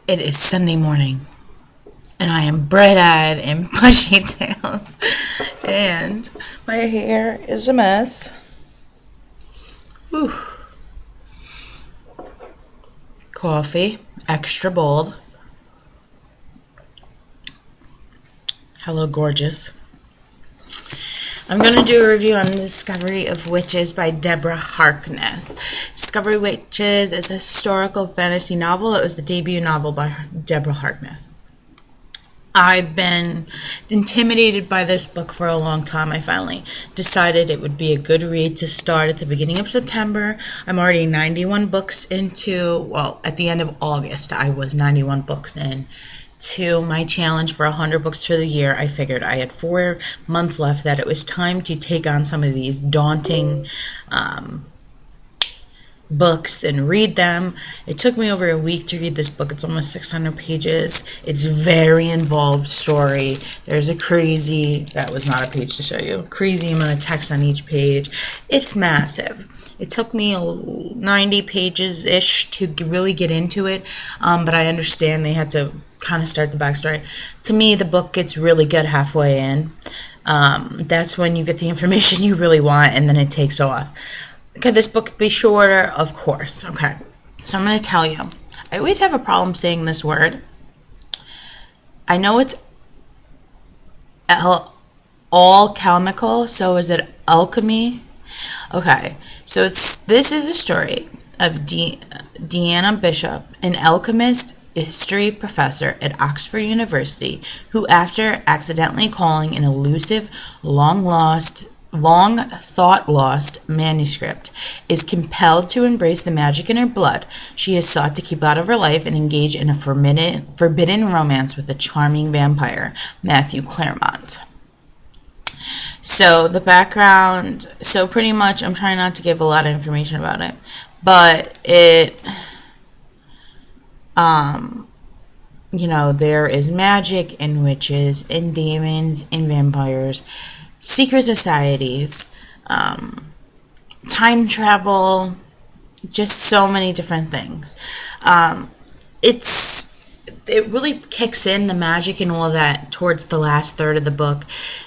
It is Sunday morning, and I am bright-eyed and bushy-tailed, and my hair is a mess. Whew. Coffee, extra bold. Hello, gorgeous. I'm going to do a review on The Discovery of Witches by Deborah Harkness. Discovery of Witches is a historical fantasy novel. It was the debut novel by Deborah Harkness. I've been intimidated by this book for a long time. I finally decided it would be a good read to start at the beginning of September. I'm already 91 books into, well, at the end of August, I was 91 books in to my challenge for 100 books for the year. I figured I had 4 months left, that it was time to take on some of these daunting books and read them. It took me over a week to read this book. It's almost 600 pages. It's a very involved story. There's a crazy, that was not a page to show you, crazy amount of text on each page. It's massive. It took me 90 pages-ish to really get into it, but I understand they had to kind of start the backstory. To me, the book gets really good halfway in. That's when you get the information you really want, and then it takes off. Could this book be shorter? Of course. Okay. So I'm going to tell you. I always have a problem saying this word. I know it's all chemical, so is it alchemy? Okay. So this is a story of Deanna Bishop, an alchemist history professor at Oxford University, who, after accidentally calling an elusive, long thought lost manuscript, is compelled to embrace the magic in her blood she has sought to keep out of her life and engage in a forbidden romance with the charming vampire Matthew Claremont. So the background, so pretty much, I'm trying not to give a lot of information about it, but there is magic and witches and demons and vampires, secret societies, time travel, just so many different things. It really kicks in the magic and all that towards the last third of the book.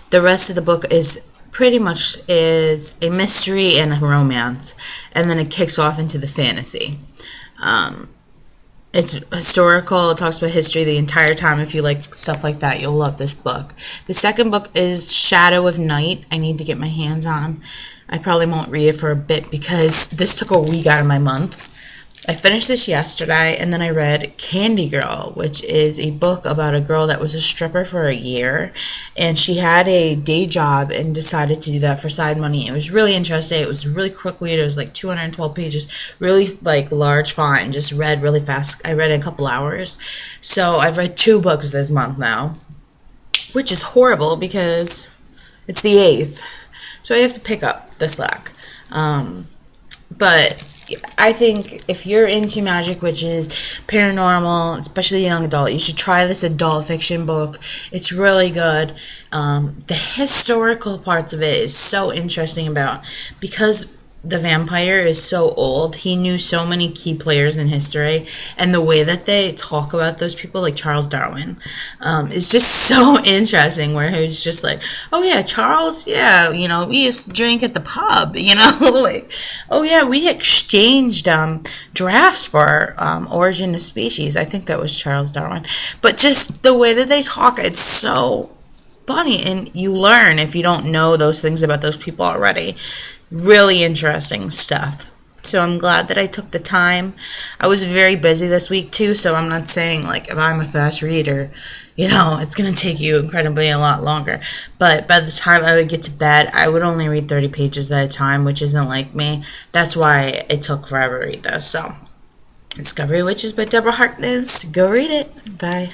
The rest of the book is pretty much is a mystery and a romance, and then it kicks off into the fantasy. It's historical. It talks about history the entire time. If you like stuff like that, you'll love this book. The second book is Shadow of Night. I need to get my hands on. I probably won't read it for a bit because this took a week out of my month. I finished this yesterday, and then I read Candy Girl, which is a book about a girl that was a stripper for a year, and she had a day job and decided to do that for side money. It was really interesting. It was a really quick read. It was like 212 pages, really like large font, and just read really fast. I read it in a couple hours. So I've read 2 books this month now, which is horrible because it's the 8th. So I have to pick up the slack. But I think if you're into magic, witches, paranormal, especially young adult, you should try this adult fiction book. It's really good. The historical parts of it is so interesting because the vampire is so old. He knew so many key players in history, and the way that they talk about those people, like Charles Darwin, is just so interesting, where he's just like, oh yeah, Charles, yeah, we used to drink at the pub, like, oh yeah, we exchanged drafts for Origin of Species. I think that was Charles Darwin. But just the way that they talk, it's so funny, and you learn if you don't know those things about those people already. Really interesting stuff. So I'm glad that I took the time. I was very busy this week too, so I'm not saying like if I'm a fast reader, it's going to take you incredibly a lot longer. But by the time I would get to bed, I would only read 30 pages at a time, which isn't like me. That's why it took forever to read this. So, Discovery of Witches by Deborah Harkness. Go read it. Bye.